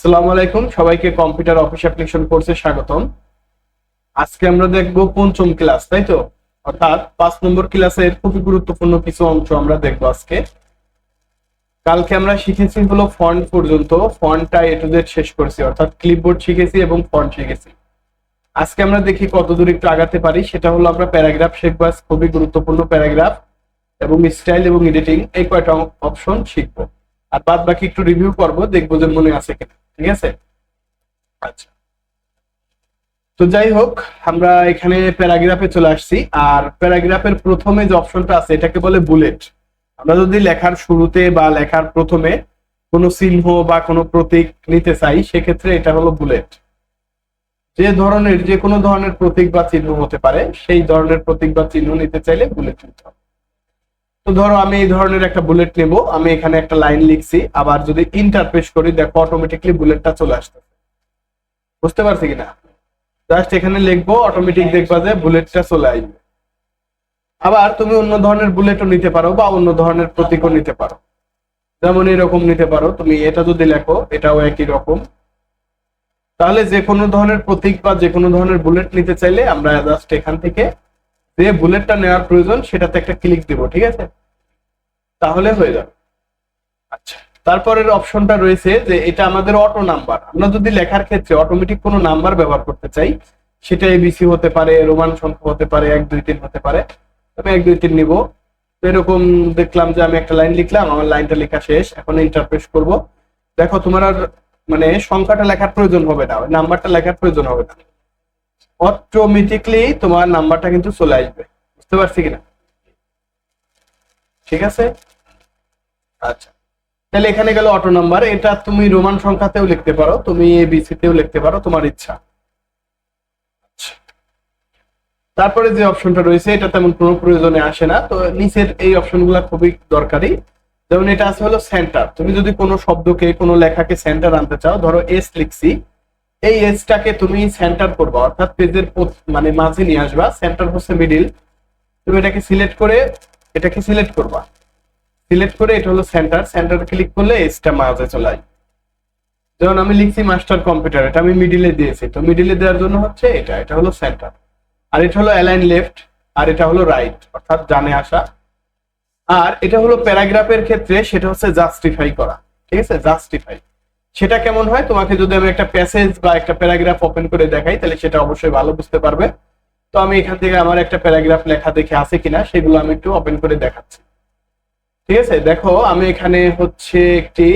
আসসালামু আলাইকুম, সবাইকে কম্পিউটার অফিস অ্যাপ্লিকেশন কোর্সে স্বাগতম। আজকে আমরা দেখব পঞ্চম ক্লাস, তাই তো? অর্থাৎ 5 নম্বর ক্লাসের খুবই গুরুত্বপূর্ণ কিছু অংশ আমরা দেখবো আজকে। কালকে আমরা শিখেছি হলো ফন্ট পর্যন্ত, ফন্টটা এ টু জেড শেষ করেছি, অর্থাৎ ক্লিপবোর্ড শিখেছি এবং ফন্ট শিখেছি। আজকে আমরা দেখি কতদূর একটু আগাতে পারি, সেটা হলো আমরা প্যারাগ্রাফ শিখবো, খুবই গুরুত্বপূর্ণ প্যারাগ্রাফ এবং স্টাইল এবং এডিটিং, এই কয়টা অপশন শিখবো। আর বাদ বাকি একটু রিভিউ করবো, দেখবো যে মনে আছে কিনা। ঠিক আছে? আচ্ছা, তো যাই হোক, আমরা এখানে প্যারাগ্রাফে চলে আসছি। আর প্যারাগ্রাফের প্রথমে যে অপশনটা আছে এটাকে বলে বুলেট। আমরা যদি লেখার শুরুতে বা লেখার প্রথমে কোনো চিহ্ন বা কোনো প্রতীক নিতে চাই, সেক্ষেত্রে এটা হলো বুলেট। যে কোনো ধরনের প্রতীক বা চিহ্ন হতে পারে, সেই ধরনের প্রতীক বা চিহ্ন নিতে চাইলে বুলেট নিতে হবে। তো ধরো আমি এই ধরনের একটা বুলেট নেব, আমি এখানে একটা লাইন লিখছি, আবার যদি ইন্টার প্রেস করি দেখো অটোমেটিকলি বুলেটটা চলে আসছে। বুঝতে পারছি কিনা? জাস্ট এখানে লিখবো, অটোমেটিক দেখবা যে বুলেটটা চলে আসবে। আবার তুমি অন্য ধরনের বুলেটও নিতে পারো বা অন্য ধরনের প্রতীকও নিতে পারো, যেমন এরকম নিতে পারো। তুমি এটা যদি লেখো, এটাও একই রকম। তাহলে যে কোনো ধরনের প্রতীক বা যে কোনো ধরনের বুলেট নিতে চাইলে আমরা জাস্ট এখান থেকে যে বুলেটটা নেওয়ার প্রয়োজন সেটাতে একটা ক্লিক দিব, ঠিক আছে? তাহলে হয়ে যাবে। আচ্ছা, তারপরের অপশনটা রয়েছে যে এটা আমাদের অটো নাম্বার। আমরা যদি লেখার ক্ষেত্রে অটোমেটিক কোনো নাম্বার ব্যবহার করতে চাই, সেটা এবিসি হতে পারে, রোমান সংখ্যা হতে পারে, 1 2 3 হতে পারে। আমি 1 2 3 নিব। তো এরকম দেখলাম যে আমি একটা লাইন লিখলাম, আমার লাইনটা লেখা শেষ, এখন ইন্টারপ্রেস করব। দেখো তোমার আর মানে সংখ্যাটা লেখার প্রয়োজন হবে না, ওই নাম্বারটা লেখার প্রয়োজন হবে না, অটোমেটিকলি তোমার নাম্বারটা কিন্তু চলে আসবে। বুঝতে পারছি কিনা? ঠিক আছে। আচ্ছা, তাহলে এখানে গেল অটো নাম্বার। এটা তুমি রোমান সংখ্যাতেও লিখতে পারো, তুমি এবিসি তেও লিখতে পারো, তোমার ইচ্ছা। তারপরে যে অপশনটা রয়েছে এটা তেমন কোনো প্রয়োজনে আসে না, তো নিচের এই অপশনগুলো খুবই দরকারি। যেমন এটা আছে হলো সেন্টার। তুমি যদি কোনো শব্দকে, কোনো লেখাকে সেন্টার আনতে চাও, ধরো এস লিখছি, এই এসটাকে তুমি সেন্টার করবা, অর্থাৎ পেজের মানে মাঝে নিয়ে আসবা। সেন্টার হচ্ছে মিডিল। তুমি এটাকে সিলেক্ট করে এটাকে সিলেক্ট করবা, সিলেক্ট করে এটা হলো সেন্টার। সেন্টার ক্লিক করলে এসটা মাঝে চলে আসবে। যেমন আমি লিখছি মাস্টার কম্পিউটার, এটা আমি মিডিলে দিয়েছি, তো মিডিলে দেওয়ার জন্য হচ্ছে এটা হলো সেন্টার। আর এটা হলো অ্যালাইন লেফট, আর এটা হলো রাইট, অর্থাৎ ডানে আসা। আর এটা হলো প্যারাগ্রাফের ক্ষেত্রে, সেটা হচ্ছে জাস্টিফাই করা। ঠিক আছে? জাস্টিফাই সেটা কেমন হয়, তোমাকে যদি আমি একটা প্যাসেজ বা একটা প্যারাগ্রাফ ওপেন করে দেখাই, তাহলে সেটা অবশ্যই ভালো বুঝতে পারবে। তো আমি এখান থেকে আমার একটা প্যারাগ্রাফ লেখা দেখে আছে কিনা সেগুলো আমি একটু ওপেন করে দেখাচ্ছি। ঠিক আছে? দেখো আমি এখানে হচ্ছে একটি,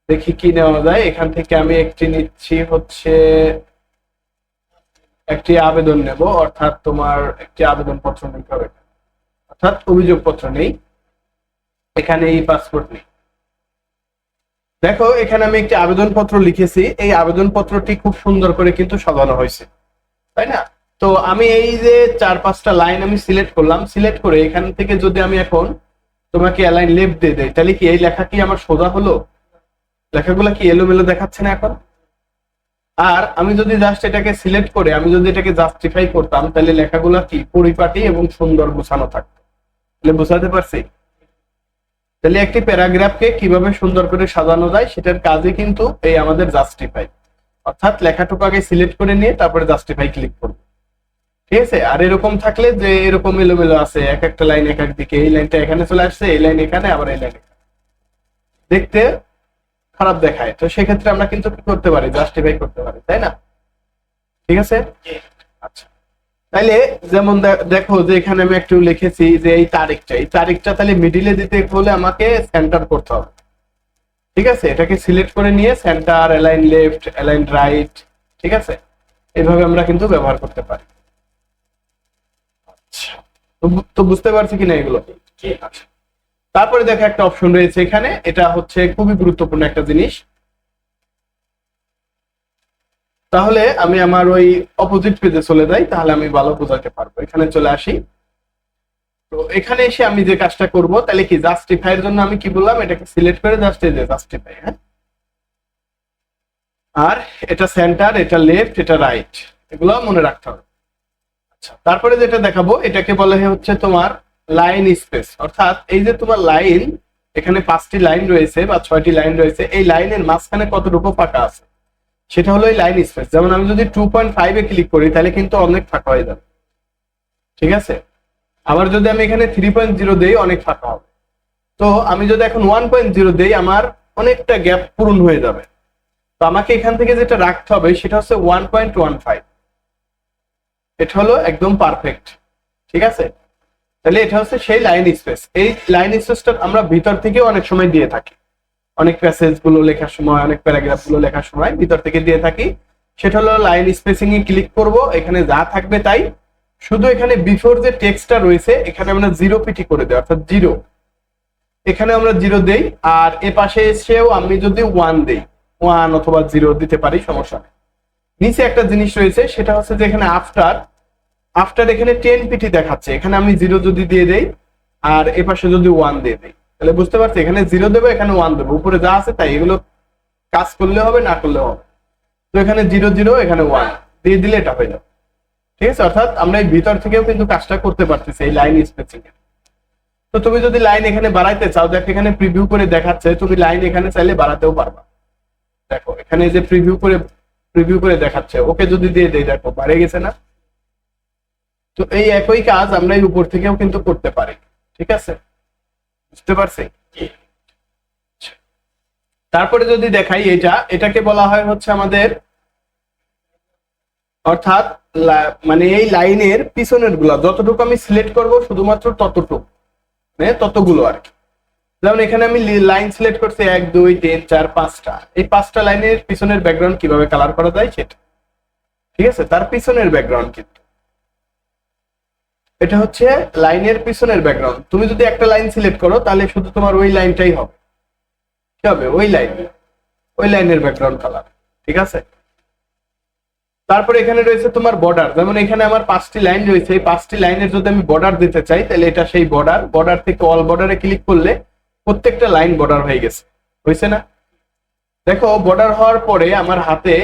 দেখি কি নেওয়া যায় এখান থেকে। আমি একটি নিচ্ছি হচ্ছে, একটি আবেদন নেব, অর্থাৎ তোমার একটি আবেদনপত্র নিতে হবে, অর্থাৎ অভিযোগপত্র নেই, এখানে এই পাসপোর্ট নেই। দেখো এখানে আমি একটি আবেদনপত্র লিখেছি, এই আবেদনপত্রটি খুব সুন্দর করে কিন্তু সাজানো হয়েছে, তাই না? তো আমি এই যে 4 5টা লাইন আমি সিলেক্ট করলাম, সিলেক্ট করে এখান থেকে যদি আমি এখন তোমাকে অ্যালাইন লেফট দিয়ে দেই, তাহলে কি এই লেখা কি আমার সোজা হলো? লেখাগুলো কি এলোমেলো দেখাচ্ছে না এখন? আর আমি যদি জাস্ট এটাকে সিলেক্ট করে আমি যদি এটাকে জাস্টিফাই করতাম, তাহলে লেখাগুলো কি পরিপাটি এবং সুন্দর গোছানো থাকতো। তাহলে বোঝাতে পারছি? তাহলে একটি প্যারাগ্রাফকে কিভাবে সুন্দর করে সাজানো যায় সেটার কাজে কিন্তু এই আমাদের জাস্টিফাই, অর্থাৎ লেখাটুকু আগে সিলেক্ট করে নিয়ে তারপরে জাস্টিফাই ক্লিক করব। ঠিক আছে? আর এরকম থাকলে যে এরকম এলোমেলো আছে, এক একটা লাইন এক এক দিকে, এই লাইনটা এখানে চলে আসছে, এই লাইন এখানে, আবার এই লাইন, দেখতে খারাপ দেখায়। তো সেক্ষেত্রে আমরা কিন্তু কি করতে পারি? জাস্টিফাই করতে পারি, তাই না? ঠিক আছে। আচ্ছা, তাইলে যেমন দেখো যে এখানে আমি একটু লিখেছি যে এই তারিখটা তাহলে মিডিলে দিতে হলে আমাকে সেন্টার করতে হবে। ঠিক আছে? এটাকে সিলেক্ট করে নিয়ে centre, align left, align right, ঠিক আছে, এইভাবে আমরা কিন্তু ব্যবহার করতে পারি। আচ্ছা, তো বুঝতে পারছি কিনা এগুলো? আচ্ছা, তারপরে দেখো একটা অপশন রয়েছে এখানে, এটা হচ্ছে খুবই গুরুত্বপূর্ণ একটা জিনিস। তাহলে আমি আমার ওই অপোজিট পেজে চলে যাই, তাহলে আমি ভালো বোঝাতে পারবো। এখানে চলে আসি। তো এখানে এসে আমি যে কাজটা করব, তাহলে কি জাস্টিফাই এর জন্য আমি কি বললাম, এটাকে সিলেক্ট করে জাস্ট এই যে জাস্টিফাই, হ্যাঁ। আর এটা সেন্টার, এটা লেফট, এটা রাইট, এগুলো মনে রাখতে হবে। আচ্ছা, তারপরে যেটা দেখাবো এটাকে বলা হচ্ছে তোমার লাইন স্পেস, অর্থাৎ এই যে তোমার লাইন, এখানে 5টি লাইন রয়েছে বা 6টি লাইন রয়েছে, এই লাইনের মাঝখানে কতটুকু ফাঁকা আছে সেটা হলো এই লাইন স্পেস। যেমন আমি যদি 2.5 এ ক্লিক করি তাহলে কিন্তু অনেক ফাঁকা হয়ে যাবে, ঠিক আছে। আবার যদি আমি এখানে 3.0 দেই অনেক ফাঁকা হবে। তো আমি যদি এখন 1.0 দেই আমার অনেকটা গ্যাপ পূরণ হয়ে যাবে। তো আমাকে এখান থেকে যেটা রাখতে হবে সেটা হচ্ছে 1.15। এটা হলো একদম পারফেক্ট, ঠিক আছে। তাহলে এটা হচ্ছে সেই লাইন স্পেস। এই লাইন স্পেসটা আমরা ভিতর থেকে অনেক সময় দিয়ে থাকি, অনেক প্যাসেজ গুলো লেখার সময়, অনেক প্যারাগ্রাফ গুলো লেখার সময় ভিতর থেকে দিয়ে থাকি। সেটা হলো লাইন স্পেসিং এ ক্লিক করব, এখানে যা থাকবে তাই, শুধু এখানে বিফোর যে টেক্সটটা রয়েছে এখানে আমরা 0 পিটি করে দেই, অর্থাৎ 0, এখানে আমরা 0 দেই। আর এ পাশে এসেও আমি যদি 1 দেই, 1 অথবা 0 দিতে পারি, সমস্যা নেই। নিচে একটা জিনিস রয়েছে সেটা হচ্ছে যে এখানে আফটার এখানে 10 পিটি দেখাচ্ছে, এখানে আমি 0 যদি দিয়ে দেই আর এ পাশে যদি 1 দিয়ে দেই, তাহলে বুঝতে পারছি এখানে 0 দেবো, এখানে 1 দেবো, উপরে যা আছে তাই, এগুলো কাজ করলে হবে না করলে হবে। তো এখানে 0 0 এখানে 1 দিয়ে দিলে এটা হয়ে যাবে, ঠিক আছে। অর্থাৎ আমরা এই ভিতর থেকেও কিন্তু কাজটা করতে পারতেছি এই লাইন স্পেসিং এ। তো তুমি যদি লাইন এখানে বাড়াইতে চাও, দেখো এখানে প্রিভিউ করে দেখাচ্ছে, তুমি লাইন এখানে চাইলে বাড়াতেও পারবা। দেখো এখানে যে প্রিভিউ করে দেখাচ্ছে, ওকে যদি দিয়ে দেই দেখো বাড়ে গেছে না। তো এই একই কাজ আমরা এই উপর থেকেও কিন্তু করতে পারি, ঠিক আছে, বুঝতে পারছি। তারপরে যদি দেখাই এটাকে বলা হয় হচ্ছে আমাদের, অর্থাৎ মানে এই লাইনের পিছনের গুলা যতটুকু আমি সিলেক্ট করব শুধুমাত্র ততটুকু, মানে ততগুলো আর কি। যেমন এখানে আমি লাইন সিলেক্ট করছি 1 2 3 4 5টা, এই 5টা লাইনের পিছনের ব্যাকগ্রাউন্ড কিভাবে কালার করা যায় সেটা, ঠিক আছে। তার পিছনের ব্যাকগ্রাউন্ড কিন্তু এটা হচ্ছে লাইনের পিছনের ব্যাকগ্রাউন্ড। তুমি যদি একটা লাইন সিলেক্ট করো তাহলে শুধু তোমার ওই লাইনটাই হবে, কি হবে, ওই লাইনের ব্যাকগ্রাউন্ড কালার, ঠিক আছে। তারপরে এখানে রয়েছে তোমার বর্ডার। যেমন এখানে আমার 5টি লাইন রয়েছে, এই 5টি লাইনের যদি আমি বর্ডার দিতে চাই তাহলে এটা সেই বর্ডার থেকে অল বর্ডারে ক্লিক করলে প্রত্যেকটা লাইন বর্ডার হয়ে গেছে, হয়েছে না। দেখো বর্ডার হওয়ার পরে আমার হাতে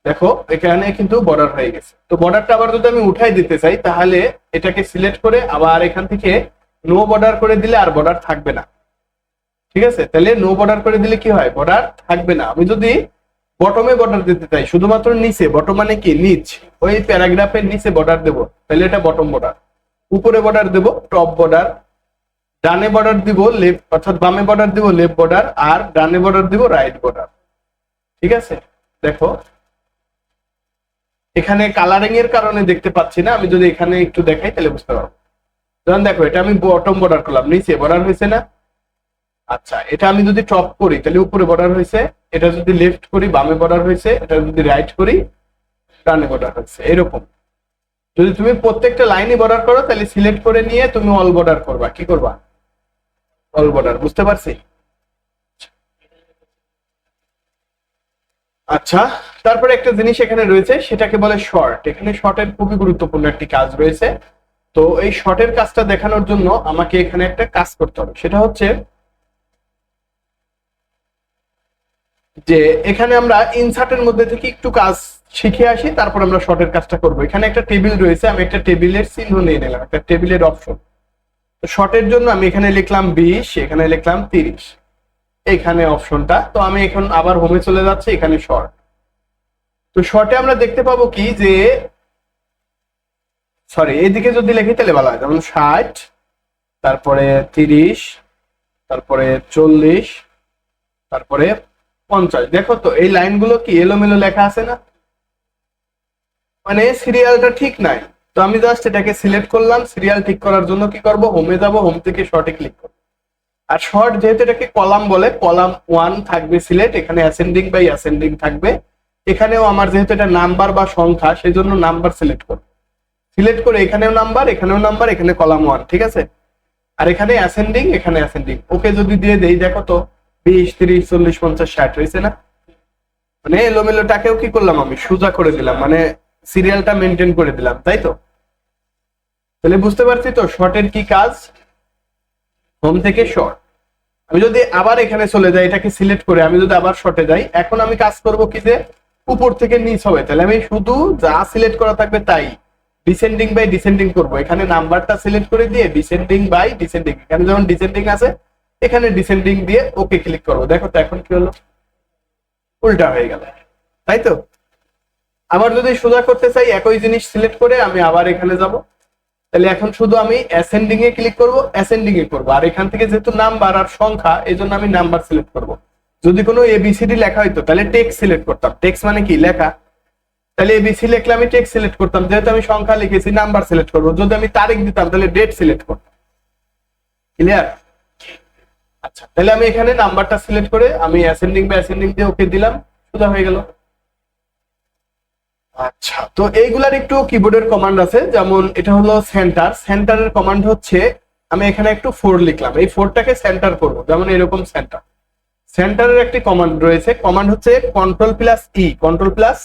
দেখো এখানে কিন্তু বর্ডার হয়ে গেছে। তো বর্ডারটা আবার যদি আমি উঠাই দিতে চাই তাহলে এটাকে সিলেক্ট করে আবার এখান থেকে নো বর্ডার করে দিলে আর বর্ডার থাকবে না, ঠিক আছে। তাহলে নো বর্ডার করে দিলে কি হয়, বর্ডার থাকবে না। আমি যদি বটমে বর্ডার দিতে চাই, শুধুমাত্র নিচে, বটম মানে কি নিচ, ওই প্যারাগ্রাফের নিচে বর্ডার দেবো, তাহলে এটা বটম বর্ডার। উপরে বর্ডার দেবো টপ বর্ডার, ডানে বর্ডার দিব লেফট, অর্থাৎ বামে বর্ডার দিব লেফট বর্ডার, আর ডানে বর্ডার দিব রাইট বর্ডার, ঠিক আছে। দেখো এখানে কালারিং এর কারণে দেখতে পাচ্ছি না, আমি যদি এখানে একটু দেখাই তাহলে বুঝতে পারবো। যেমন দেখো এটা আমি বটম বর্ডার করলাম, নিচে বর্ডার হয়েছে না। আচ্ছা এটা আমি যদি টপ করি তাহলে উপরে বর্ডার হয়েছে, এটা যদি লেফট করি বামে বর্ডার হয়েছে, এটা যদি রাইট করি ডানে বর্ডার হয়েছে, এরকম। যদি তুমি প্রত্যেকটা লাইনে বর্ডার করো তাহলে সিলেক্ট করে নিয়ে তুমি অল বর্ডার করবা, কি করবা, অল বর্ডার, বুঝতে পারছি। আচ্ছা তারপরে একটা জিনিস এখানে রয়েছে সেটাকে বলে শর্ট। এখানে শর্টের খুবই গুরুত্বপূর্ণ একটি কাজ রয়েছে। তো এই শর্টের কাজটা দেখানোর জন্য আমাকে এখানে একটা কাজ করতে হবে, সেটা হচ্ছে যে এখানে আমরা ইনসার্টের মধ্যে থেকে একটু কাজ শিখে আসি, তারপর আমরা শর্টের কাজটা করব। এখানে একটা টেবিল রয়েছে, আমি একটা টেবিলের চিহ্ন নিয়ে নিলাম, একটা টেবিলের অপশন। তো শর্টের জন্য আমি এখানে লিখলাম 20, এখানে লিখলাম 30, এখানে অপশনটা। তো আমি এখন আবার হোমে চলে যাচ্ছি, এখানে শর্ট। তো শর্টে আমরা দেখতে পাবো কি যে, সরি এইদিকে যদি লিখি তাহলে ভালো হয়, যেমন 60, তারপরে 30, তারপরে 40, তারপরে 50। দেখো তো এই লাইনগুলো কি এলোমেলো লেখা আছে না, মানে সিরিয়ালটা ঠিক নাই। তো আমি জাস্ট এটাকে সিলেক্ট করলাম, সিরিয়াল ঠিক করার জন্য কি করব, হোমে যাব, হোম থেকে শর্টে ক্লিক করব। আর শর্ট যেহেতু এটাকে কলাম বলে, কলাম 1 থাকবে সিলেক্ট, এখানে অ্যাসেন্ডিং বাই অ্যাসেন্ডিং থাকবে। এখানেও আমার যেহেতু এটা নাম্বার বা সংখ্যা সেই জন্য নাম্বার সিলেক্ট করব, সিলেক্ট করে এখানেও নাম্বার, এখানেও নাম্বার, এখানে কলাম 1, ঠিক আছে। আর এখানে অ্যাসেন্ডিং, এখানে অ্যাসেন্ডিং, ওকে যদি দিয়ে দেই দেখো তো 20 30 40 50 60 হয়েছে না। মানে এলোমেলোটাকেও কি করলাম, আমি সোজা করে দিলাম, মানে সিরিয়ালটা মেনটেন করে দিলাম, তাই তো। তাহলে বুঝতে পারছি তো শর্টের কি কাজ। হোম থেকে শর্ট, আমি যদি আবার এখানে চলে যাই, এটাকে সিলেক্ট করে আমি যদি আবার শর্টে যাই, এখন আমি কাজ করব কি যে উপর থেকে নিচ হবে। তাহলে আমি শুধু যা সিলেক্ট করা থাকবে তাই, ডিসেন্ডিং বাই ডিসেন্ডিং করব, এখানে নাম্বারটা সিলেক্ট করে দিয়ে ডিসেন্ডিং বাই ডিসেন্ডিং, এখানে যেমন ডিসেন্ডিং আছে এখানে ডিসেন্ডিং দিয়ে ওকে ক্লিক করবো। দেখো তো এখন কি হলো, উল্টা হয়ে গেল, তাই তো? আবার যদি সোজা করতে চাই একই জিনিস সিলেক্ট করে আমি আবার এখানে যাব, তাহলে এখন শুধু আমি অ্যাসেন্ডিং এ ক্লিক করব, অ্যাসেন্ডিং এ করব, আর এখান থেকে যেহেতু নাম্বার আর সংখ্যা এই জন্য আমি নাম্বার সিলেক্ট করব। যদি কোনো এবিসিডি লেখা হইতো তাহলে টেক্সট সিলেক্ট করতাম, টেক্সট মানে কি লেখা, তাহলে এবিসি লিখলে আমি টেক্সট সিলেক্ট করতাম, যেহেতু আমি সংখ্যা লিখেছি নাম্বার সিলেক্ট করব। যদি আমি তারিখ দিতাম তাহলে ডেট সিলেক্ট করতাম। ক্লিয়ার? আচ্ছা, তাহলে আমি এখানে নাম্বারটা সিলেক্ট করে আমি অ্যাসেন্ডিং বা অ্যাসেন্ডিং দিয়ে ওকে দিলাম, সোজা হয়ে গেল। আচ্ছা, তো এইগুলার একটু কিবোর্ডের কমান্ড আছে, যেমন এটা হলো সেন্টার, সেন্টারের কমান্ড হচ্ছে আমি এখানে একটু 4 লিখলাম, এই 4টাকে সেন্টার করব, যেমন এরকম সেন্টার। সেন্টারের একটি কমান্ড রয়েছে, কমান্ড হচ্ছে control plus E, control plus,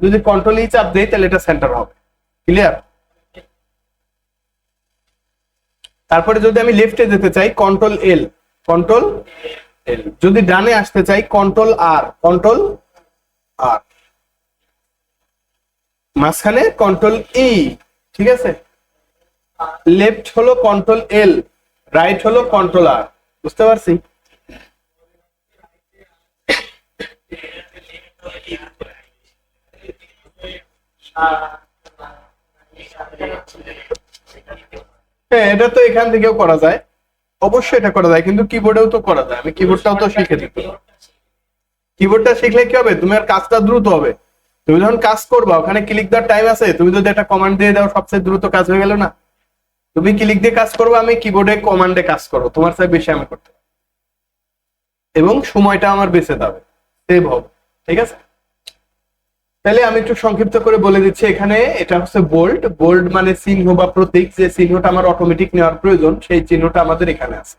যদি কন্ট্রোল ই চাপ দেই তাহলে এটা সেন্টার হবে। ক্লিয়ার? তারপরে যদি আমি লেফটে যেতে চাই কন্ট্রোল এল, কন্ট্রোল এল, যদি ডানে আসতে চাই কন্ট্রোল আর, কন্ট্রোল আর, মাঝখানে কন্ট্রোল ই, ঠিক আছে? লেফট হলো কন্ট্রোল এল, রাইট হলো কন্ট্রোল আর, বুঝতে পারছি? হ্যাঁ, এটা তো এখান থেকেও করা যায়, অবশ্যই এটা করা যায়, কিন্তু কিবোর্ডেও তো করা যায়, আমি কিবোর্ডটাও তো শিখে দিই। কিবোর্ডটা শিখলে কি হবে, তোমার কাজটা দ্রুত হবে। তুমি যখন কাজ করবা ওখানে ক্লিক দেওয়ার টাইম আছে, তুমি যদি একটা কমান্ড দিয়ে দাও সবচেয়ে দ্রুত কাজ হয়ে গেল না? তুমি ক্লিক দিয়ে কাজ করবো, আমি কিবোর্ডে কমান্ডে কাজ করবো, তোমার চেয়ে বেশি আমি করতে পারবো এবং সময়টা আমার বেঁচে যাবে, সেভ হবে। ঠিক আছে, তাহলে আমি একটু সংক্ষিপ্ত করে বলে দিচ্ছি। এখানে এটা হচ্ছে বোল্ড, বোল্ড মানে চিহ্ন বা প্রতীক, যে চিহ্নটা আমার অটোমেটিক নেওয়ার প্রয়োজন সেই চিহ্নটা আমাদের এখানে আছে।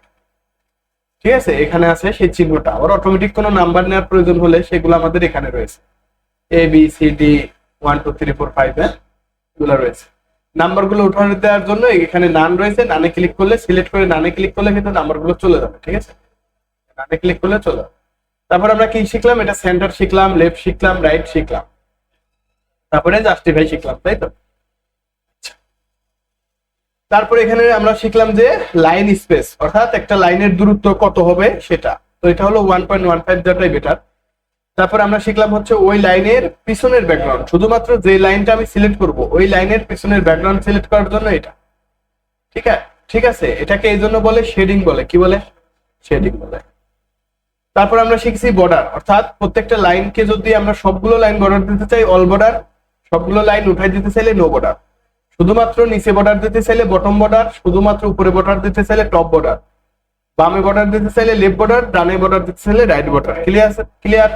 ঠিক আছে, এখানে আছে সেই চিহ্নটা, আবার অটোমেটিক কোনো নাম্বার নেওয়ার প্রয়োজন হলে সেগুলো আমাদের এখানে রয়েছে, এ বি সি ডি 1 2 3 4 5 এগুলো রয়েছে। নাম্বার গুলো উঠানো দেওয়ার জন্য এখানে নান রয়েছে, নানে ক্লিক করলে, সিলেক্ট করে নানে ক্লিক করলে কিন্তু নাম্বার গুলো চলে যাবে। ঠিক আছে, নানে ক্লিক করলে চলে যাবে। তারপর আমরা কি শিখলাম, এটা সেন্টার শিখলাম, লেফট শিখলাম, রাইট শিখলাম, তারপরে জাস্টিফাই শিখলাম, তাই তো? তারপরে এখানে আমরা শিখলাম যে লাইন স্পেস, অর্থাৎ একটা লাইনের দূরত্ব কত হবে সেটা, তো এটা হলো 1.15, যেটাই বেটার। তারপর আমরা শিখলাম হচ্ছে ওই লাইনের পিছনের ব্যাকগ্রাউন্ড, শুধুমাত্র যে লাইনটা আমি সিলেক্ট করব ওই লাইনের পিছনের ব্যাকগ্রাউন্ড সিলেক্ট করার জন্য এটা। ঠিক আছে, ঠিক আছে, এটাকে এই জন্য বলে শেডিং, বলে কি বলে, শেডিং বলে। তারপর আমরা শিখছি বর্ডার, অর্থাৎ প্রত্যেকটা লাইনকে যদি আমরা সবগুলো লাইন বর্ডার দিতে চাই অল বর্ডার, সবগুলো লাইন উঠাই দিতে চাইলে নো বর্ডার, শুধুমাত্র নিচে বর্ডার দিতে চাইলে বটম বর্ডার, শুধুমাত্র উপরে বর্ডার দিতে চাইলে টপ বর্ডার, বামে বর্ডার দিতে চাইলে লেফট বর্ডার, ডানে বর্ডার দিতে চাইলে রাইট বর্ডার। ক্লিয়ার আছে? ক্লিয়ার?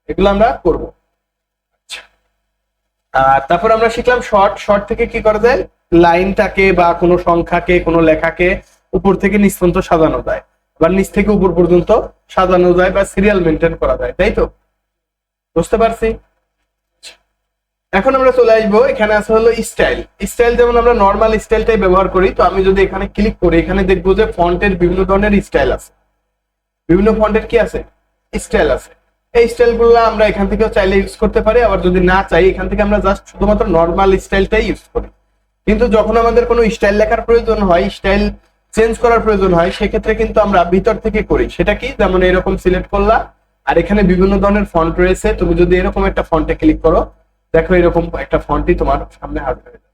এগুলো আমরা করব। আর তারপর আমরা শিখলাম শর্ট, শর্ট থেকে কি করা যায়, লাইনটাকে বা কোনো সংখ্যাকে, কোনো লেখাকে উপর থেকে নিচ পর্যন্ত সাজানো যায়, বা নিচ থেকে উপর পর্যন্ত সাজানো যায়, বা সিরিয়াল মেনটেন করা যায়, তাই তো? বুঝতে পারছি। এখন আমরা চলে আসবো, এখানে আছে হলো স্টাইল। স্টাইল যেমন আমরা নর্মাল স্টাইলটাই ব্যবহার করি, তো আমি যদি এখানে ক্লিক করি এখানে দেখবো যে ফন্টের বিভিন্ন ধরনের স্টাইল আছে, বিভিন্ন ফন্টের কি আছে, স্টাইল আছে। এই স্টাইল গুলো আমরা এখান থেকে চাইলে ইউজ করতে পারি, আবার যদি না চাই এখান থেকে আমরা জাস্ট শুধুমাত্র নর্মাল স্টাইলটাই ইউজ করি। কিন্তু যখন আমাদের কোনো স্টাইল লেখার প্রয়োজন হয়, স্টাইল চেঞ্জ করার প্রয়োজন হয়, সেক্ষেত্রে কিন্তু আমরা ভিতর থেকে করি। সেটা কি, যেমন এরকম সিলেক্ট করলাম আর এখানে বিভিন্ন ধরনের ফন্ট রয়েছে, তুমি যদি এরকম একটা ফন্টে ক্লিক করো দেখো এরকম একটা ফন্টই তোমার সামনে হাজির হয়ে যাবে।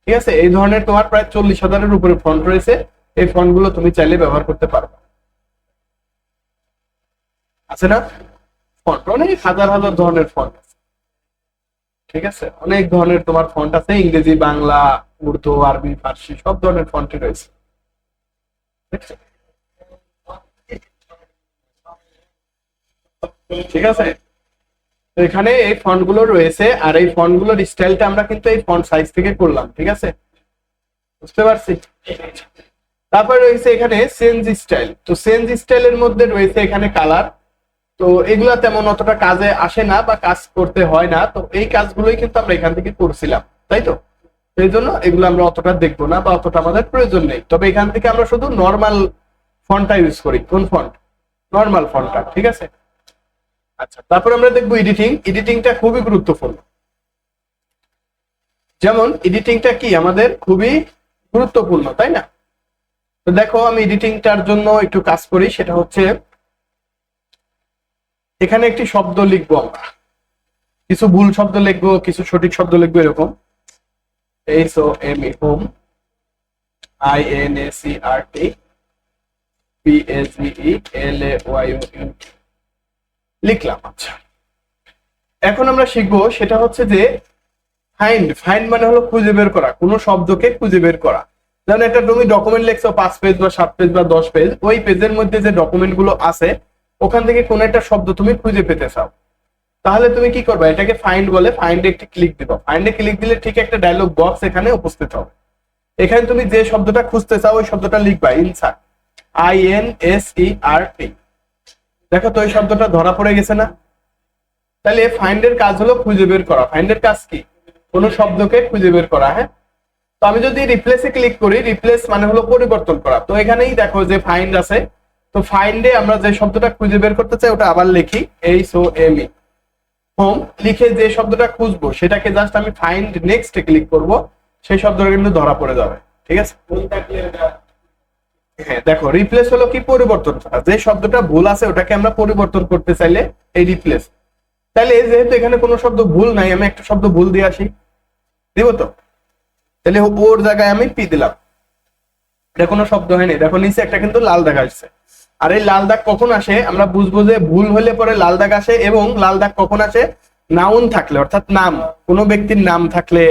ঠিক আছে, এই ধরনের তোমার প্রায় 40,000-এর উপরে ফন্ট রয়েছে, এই ফন্ট গুলো তুমি চাইলে ব্যবহার করতে পারবে। আছে না ফন্ট, অনেক হাজার হাজার ধরনের ফন্ট আছে। ঠিক আছে, অনেক ধরনের তোমার ফন্ট আছে, ইংরেজি, বাংলা, উর্দু, আরবি, ফার্সি, সব ধরনের ফন্টই রয়েছে। ঠিক আছে, তো এখানে এই ফন্ট গুলো রয়েছে, আর এই ফন্ট গুলোর স্টাইলটা আমরা কিন্তু এই ফন্ট সাইজ থেকে করলাম। ঠিক আছে, বুঝতে পারছি। তারপর রয়েছে এখানে চেঞ্জ স্টাইল, তো চেঞ্জ স্টাইলের মধ্যে রয়েছে এখানে কালার, তো এগুলা তেমন অতটা কাজে আসে না বা কাজ করতে হয় না, তো এই কাজগুলোই কিন্তু আমরা এখান থেকে করছিলাম, তাই তো? এই জন্য এগুলো আমরা অতটা দেখবো না বা অতটা আমাদের প্রয়োজন নেই, তবে এখান থেকে আমরা শুধু নর্মাল ফন্টটা ইউজ করি। কোন ফন্ট? নর্মাল ফন্টটা। ঠিক আছে, আচ্ছা, তারপর আমরা দেখবো এডিটিং। এডিটিংটা খুবই গুরুত্বপূর্ণ। যেমন এডিটিংটা কি আমাদের খুবই গুরুত্বপূর্ণ, তাই না? তো দেখো আমি এডিটিংটার জন্য একটু কাজ করি, সেটা হচ্ছে এখানে একটি শব্দ লিখবো, আমরা কিছু ভুল শব্দ লিখবো, কিছু সঠিক শব্দ লিখবো, এরকম HOME হোম, INACRT PAGELAYOU লিখলাম। আচ্ছা, এখন আমরা শিখবো সেটা হচ্ছে যে ফাইন্ড। ফাইন্ড মানে হলো খুঁজে বের করা, কোনো শব্দকে খুঁজে বের করা। যেমন একটা তুমি ডকুমেন্ট লিখছো 5 পেজ বা 7 পেজ বা 10 পেজ, ওই পেজের মধ্যে যে ডকুমেন্ট গুলো আছে ওখান থেকে কোন একটা শব্দ তুমি খুঁজে পেতে চাও, তাহলে তুমি কি করবে? এটাকে ফাইন্ড বলে। ফাইন্ডে একটি ক্লিক দিবা। ফাইন্ডে ক্লিক দিলে ঠিক একটা ডায়লগ বক্স এখানে উপস্থিত হবে। এখানে তুমি যে শব্দটা খুঁজতে চাও ওই শব্দটা লিখবা, ইনসার্ট INSERT। দেখো তো ওই শব্দটা ধরা পড়ে গেছে না? তাহলে ফাইন্ডের কাজ হলো খুঁজে বের করা। ফাইন্ডের কাজ কি? কোন শব্দকে খুঁজে বের করা। হ্যাঁ, তো আমি যদি রিপ্লেসে ক্লিক করি, রিপ্লেস মানে হলো পরিবর্তন করা। তো এখানেই দেখো যে ফাইন্ড আছে, তো ফাইন্ডে আমরা যে শব্দটা খুঁজে বের করতে চাই ওটা আবার লিখি HOME হোম। লিখে যে শব্দটা খুঁজবো সেটাকে জাস্ট আমি ফাইন্ড নেক্সট ক্লিক করব, সেই শব্দটা কিন্তু ধরা পড়ে যাবে। ঠিক আছে? হ্যাঁ, দেখো রিপ্লেস হলো কি? পরিবর্তন করা। যে শব্দটা ভুল আছে ওটাকে আমরা পরিবর্তন করতে চাইলে এই রিপ্লেস। তাহলে যেহেতু এখানে কোনো শব্দ ভুল নাই, আমি একটা শব্দ ভুল দিয়ে আসি, দিব তো? তাহলে ওর জায়গায় আমি পি দিলাম। এটা কোনো শব্দ হয়নি। দেখো নিচে একটা কিন্তু লাল দাগ আসছে। আর এই লাল দাগ কখন আসে? আমরা বুঝবো যে ভুল হলে পরে লাল দাগ আসে। এবং লাল দাগ কখন আসে? নাউন থাকলে, অর্থাৎ নাম, কোনো ব্যক্তির নাম থাকলে,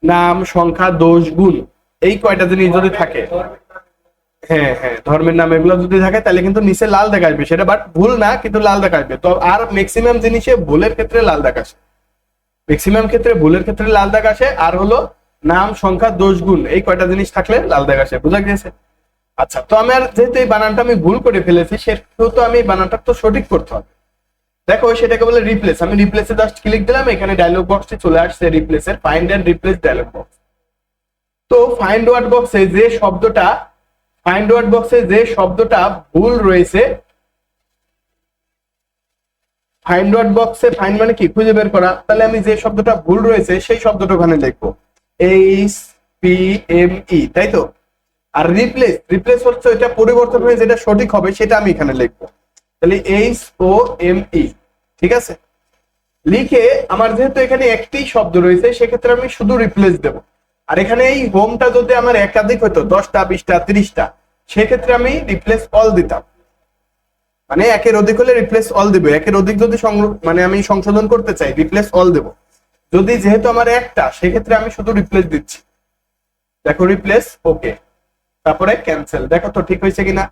নাম, সংখ্যা, দোষ, গুণ, এই কয়টা জিনিস যদি থাকে, হ্যাঁ হ্যাঁ, ধর্মের নাম, এগুলো যদি থাকে তাহলে কিন্তু নিচে লাল দাগ আসবে। সেটা বাট ভুল না, কিন্তু লাল দাগ আসবে। তো আর ম্যাক্সিমাম জিনিসে ভুলের ক্ষেত্রে লাল দাগ আসে, ম্যাক্সিমাম ক্ষেত্রে ভুলের ক্ষেত্রে লাল দাগ আসে। আর হলো নাম, সংখ্যা, দোষ, গুণ, এই কয়টা জিনিস থাকলে লাল দাগ আসে। বুঝা গেছে? আচ্ছা, তো আমার যেহেতু এই বানানটা আমি ভুল করে ফেলেছি, সেহেতু আমি এই বানানটা তো সঠিক করতে হবে। দেখো সেটাকে বলে রিপ্লেস। আমি রিপ্লেসে জাস্ট ক্লিক দিলাম, এখানে ডায়লগ বক্সটি চলে আসছে রিপ্লেসের, find and replace dialogue box. তো ফাইন্ড ওয়ার্ড বক্সে যে শব্দটা, ফাইন্ড ওয়ার্ড বক্সে যে শব্দটা ভুল রয়েছে, ফাইন্ড ওয়ার্ড বক্সে ফাইন্ড মানে কি? খুঁজে বের করা। তাহলে আমি যে শব্দটা ভুল রয়েছে সেই শব্দটা ওখানে লিখবো, HPME, তাই তো? আর রিপ্লেস, রিপ্লেস হচ্ছে এটা পরিবর্তন হয়ে যেটা সঠিক হবে সেটা আমি এখানে লিখবো। তাহলে HOME, ঠিক আছে? লিখে আমার যেহেতু এখানে একটি শব্দ রয়েছে সেক্ষেত্রে আমি শুধু রিপ্লেস দেব। আর এখানে এই হোমটা যদি আমার একাধিক হতো, 10টা, 20টা, 30টা, সেক্ষেত্রে আমি রিপ্লেস অল দিতাম। মানে একের অধিক হলে রিপ্লেস অল দিব। একের অধিক যদি মানে আমি সংশোধন করতে চাই, রিপ্লেস অল দেব। যদি যেহেতু আমার একটা, সেক্ষেত্রে আমি শুধু রিপ্লেস দিচ্ছি। দেখো রিপ্লেস, ওকে, তারপরে ক্যান্সেল। দেখো তো ঠিক হয়েছে কিনা?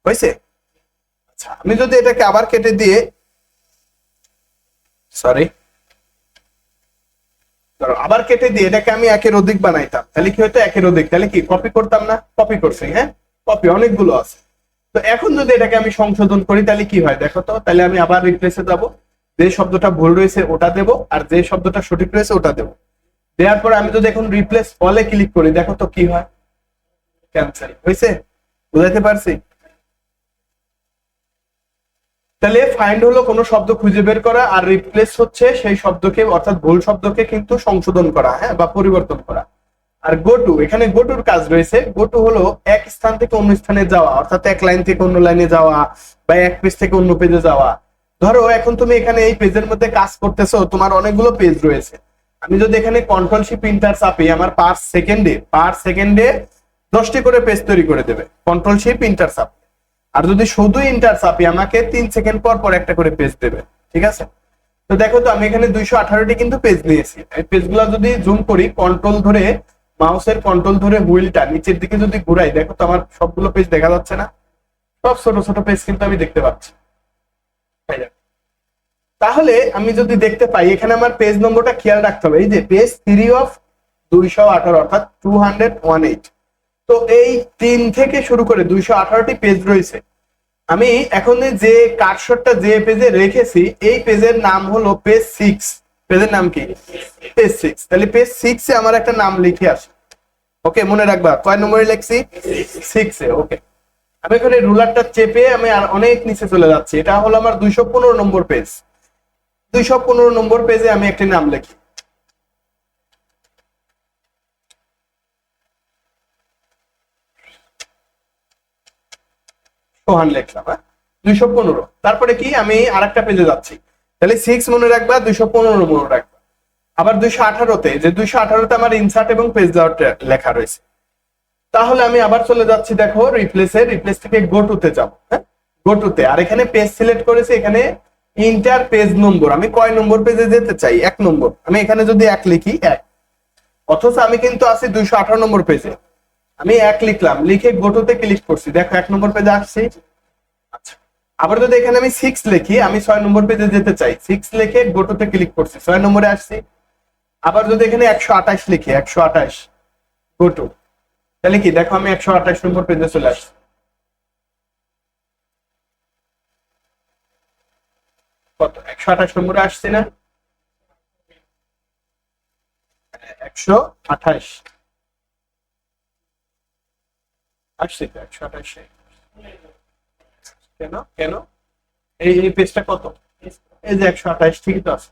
হয়েছে? আচ্ছা, আমি যদি এটাকে আবার কেটে দিয়ে, সরি, ধরো আবার কেটে দিয়ে এটাকে আমি একের অধিক বানাইতাম, তাহলে কি হতো? একের অধিক, তাহলে কি কপি করতাম না? কপি করছি, হ্যাঁ, কপি অনেকগুলো আছে। তো এখন যদি এটাকে আমি সংশোধন করি তাহলে কি হয় দেখো তো? তাহলে আমি আবার রিপ্লেসে যাব, যে শব্দটা ভুল রয়েছে ওটা দেব, আর যে শব্দটা সঠিক রয়েছে ওটা দেব। দেওয়ার পরে আমি যদি এখন রিপ্লেস অলে ক্লিক করি, দেখো তো কি হয়? ক্যান্সেল হয়েছে। বুঝাইতে পারছি? তাহলে ফাইন্ড হলো কোনো শব্দ খুঁজে বের করা, আর রিপ্লেস হচ্ছে সেই শব্দকে, অর্থাৎ ভুল শব্দকে কিন্তু সংশোধন করা, হ্যাঁ, বা পরিবর্তন করা। আর গো টু, এখানে গো টুর কাজ রয়েছে। গো টু হলো এক স্থান থেকে অন্য স্থানে যাওয়া, অর্থাৎ এক লাইন থেকে অন্য লাইনে যাওয়া, বা এক পেজ থেকে অন্য পেজে যাওয়া। ধরো এখন তুমি এখানে এই পেজের মধ্যে কাজ করতেছো, তোমার অনেকগুলো পেজ রয়েছে। আমি যদি এখানে কন্ট্রোল শিফট এন্টার চাপি, আমার পার সেকেন্ডে 10টি করে পেজ তৈরি করে দেবে, কন্ট্রোল শিফট এন্টার চাপ। আর যদি শুধু এন্টার চাপি, আমাকে 3 সেকেন্ড পর পর একটা করে পেজ দেবে। ঠিক আছে? তো দেখো তো আমি এখানে 218টি কিন্তু পেজ নিয়েছি। এই পেজগুলো যদি জুম করি, কন্ট্রোল ধরে, মাউসের কন্ট্রোল ধরে হুইলটা নিচের দিকে যদি ঘুরাই, দেখো তো আমার সবগুলো পেজ দেখা যাচ্ছে না? সব ছোট ছোট পেজ কিন্তু আমি দেখতে পাচ্ছি। তাহলে আমি যদি দেখতে পাই, এখানে আমার পেজ নম্বরটা খেয়াল রাখতে হবে। এই যে পেজ 3 অফ 218, অর্থাৎ 218। তো এই 3 থেকে শুরু করে 218টি পেজ রয়েছে। আমি এখন যে কার্সরটা যে পেজে রেখেছি, এই পেজের নাম হলো পেজ 6। পেজের নাম কি? পেজ 6। তাহলে পেজ 6 এ আমার একটা নাম লিখে আসি। ওকে, মনে রাখবা কয় নম্বরে লিখছি? 6 এ। ওকে, আমি এখানে রুলারটা চেপে আমি আর অনেক নিচে চলে যাচ্ছি। এটা হলো আমার 215 নম্বর পেজ। 215 নম্বর পেজে আমি একটি নাম লিখি। সোহান লিখলাম, হ্যাঁ 215। তারপরে কি আমি আরেকটা পেজে যাচ্ছি, তাহলে 6 মনে রাখবা, 215 মনে রাখবা। আবার 218-তে, যে 218-তে আমার ইনসার্ট এবং পেজ আউট লেখা রয়েছে। তাহলে আমি আবার চলে যাচ্ছি, দেখো রিপ্লেস থেকে গো টুতে যাব, হ্যাঁ গো টুতে। আর এখানে পেজ সিলেক্ট করেছি, এখানে ইন্টার পেজ নম্বর, আমি কয় নম্বর পেজে যেতে চাই, 1 নম্বর। আমি এখানে যদি 1 লিখি 1, অথচ আমি কিন্তু আছি 218 নম্বর পেজে। আমি 1 লিখলাম, লিখে গো টুতে ক্লিক করছি, দেখো 1 নম্বর পেজে আসছি। আচ্ছা, আবার যদি এখানে আমি 6 লিখি, আমি 6 নম্বর পেজে যেতে চাই, 6 লিখে গো টুতে ক্লিক করছি, 6 নম্বরে আসছি। আবার যদি এখানে 128 লিখি, 128 গো টু, তাহলে কি দেখো আমি 128 নম্বর পেজে চলে আসছি। কত, 128 নম্বরে আসছি না? 128 আসছি তো, 128। কেন কেন এই পেজটা কত, এই যে 128, ঠিকই তো আছে।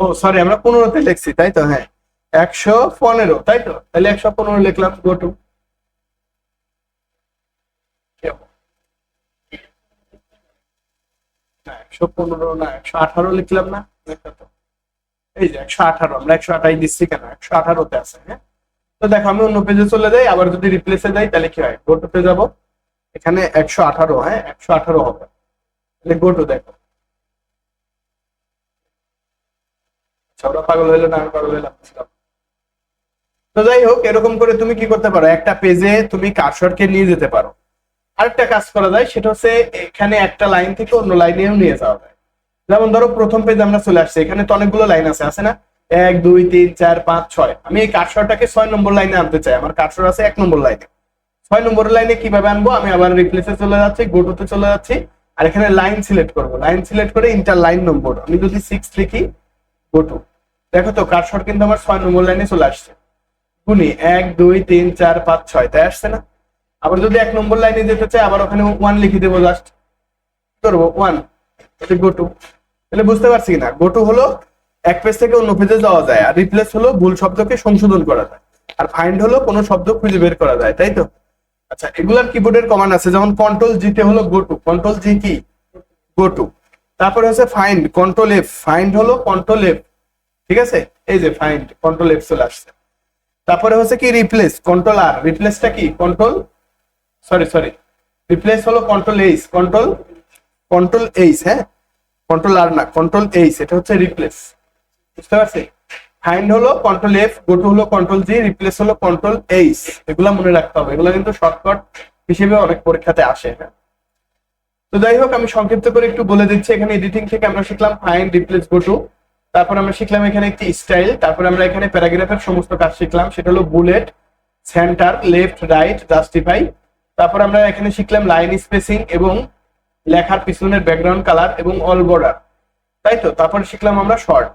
ও সরি, আমরা 15-তে লিখছি তাই তো, হ্যাঁ 115, তাই তো, তাহলে 115 লিখলাম, গো টু। না 115 না, 118 লিখলাম না, দেখো তো, এই যে 118, আমরা 128 দিচ্ছি কেন, 118-তে আছে, হ্যাঁ। তো দেখো আমি অন্য পেজে চলে যাই, আবার যদি রিপ্লেসে যাই তাহলে কি হয়, গো টুতে যাব, এখানে 118, হ্যাঁ 118 হবে, তাহলে গো টু দেখো। আচ্ছা, ওরা পাগল হইলো না, আমি পাগল হইলাম। তো যাই হোক, এরকম করে তুমি কি করতে পারো, একটা পেজে তুমি কার্সরকে নিয়ে যেতে পারো। আরেকটা কাজ করা যায়, সেটা হচ্ছে এখানে একটা লাইন থেকে অন্য লাইনেও নিয়ে যাওয়া যায়। যেমন ধরো প্রথম পেজে আমরা চলে আসছি, এখানে তো অনেকগুলো লাইন আছে না, 1 2 3 4 5 6। আমি এই কার্সরটাকে 6 নম্বর লাইনে আনতে চাই, আমার কার্সর আছে 1 নম্বর লাইনে। 6 নম্বর লাইনে কিভাবে আনবো, আমি আবার রিপ্লেসে চলে যাচ্ছি, গো টুতে চলে যাচ্ছি, আর এখানে লাইন সিলেক্ট করবো, লাইন সিলেক্ট করে ইন্টার লাইন নম্বর, আমি যদি 6 লিখি, গো টু, দেখো তো কার্সর কিন্তু আমার 6 নম্বর লাইনে চলে আসছে। গুনি 1 2 3 4 5 6, তাই আসছে না? আবার যদি 1 নম্বর লাইনে যেতে চাই, আবার ওখানে 1 লিখে দেবো, জাস্ট করবো 1, গো টু। তাহলে বুঝতে পারছি কিনা, গো টু হলো এক পেজ থেকে অন্য পেজে যাওয়া যায়, আর রিপ্লেস হলো ভুল শব্দকে সংশোধন করা যায়, আর ফাইন্ড হলো কোনো শব্দ খুঁজে বের করা যায়, তাই তো। আচ্ছা, এগুলার কিবোর্ডের কমান্ড আছে, যেমন কন্ট্রোল জি তে হলো গো টু, কন্ট্রোল জি কি, গো টু। তারপরে হচ্ছে ফাইন্ড, কন্ট্রোল এফ, ফাইন্ড হলো কন্ট্রোল এফ, ঠিক আছে, এই যে ফাইন্ড, কন্ট্রোল এফ চলে আসছে। তারপরে হচ্ছে কি রিপ্লেস, কন্ট্রোল আর, রিপ্লেসটা কি কন্ট্রোল, সরি রিপ্লেস হলো কন্ট্রোল এইচ, কন্ট্রোল এইচ, হ্যাঁ কন্ট্রোল আর না, কন্ট্রোল এইচ, এটা হচ্ছে রিপ্লেস, বুঝতে পারছি। ফাইন্ড হলো কন্ট্রোল এফ, গো টু হলো কন্ট্রোল জি, রিপ্লেস হলো কন্ট্রোল এইচ। এগুলা মনে রাখতে হবে, এগুলো কিন্তু শর্টকাট হিসেবে অনেক পরীক্ষাতে আসে, হ্যাঁ। তো যাই হোক, আমি সংক্ষিপ্ত করে একটু বলে দিচ্ছি। এখানে এডিটিং থেকে আমরা শিখলাম ফাইন্ড, রিপ্লেস, গো টু। তারপর আমরা শিখলাম এখানে একটি স্টাইল। তারপর আমরা এখানে প্যারাগ্রাফের সমস্ত কাজ শিখলাম, সেটা হলো bullet, centre, left, right, justify. তারপর আমরা এখানে শিখলাম লাইন স্পেসিং এবং লেখার পিছনের ব্যাকগ্রাউন্ড কালার এবং অল বর্ডার, তাই তো। তারপর শিখলাম আমরা শর্ট।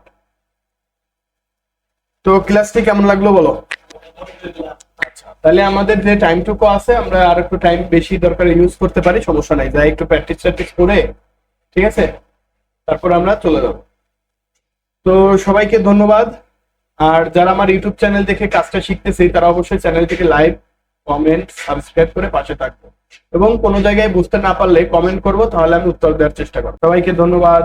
তো ক্লাসটি কেমন লাগলো বলো? আচ্ছা, তাহলে আমাদের যে টাইমটুকু আছে, আমরা আর একটু টাইম বেশি দরকার ইউজ করতে পারি, সমস্যা নাই, যাই একটু প্র্যাকটিস করে, ঠিক আছে, তারপর আমরা চলে যাব। তো সবাইকে ধন্যবাদ। আর যারা আমার ইউটিউব চ্যানেল দেখে কাজটা শিখতেছে, তারা অবশ্যই চ্যানেলটিকে লাইক, কমেন্ট, সাবস্ক্রাইব করে পাশে থাকবো, এবং কোনো জায়গায় বুঝতে না পারলে কমেন্ট করবো, তাহলে আমি উত্তর দেওয়ার চেষ্টা করবো। সবাইকে ধন্যবাদ।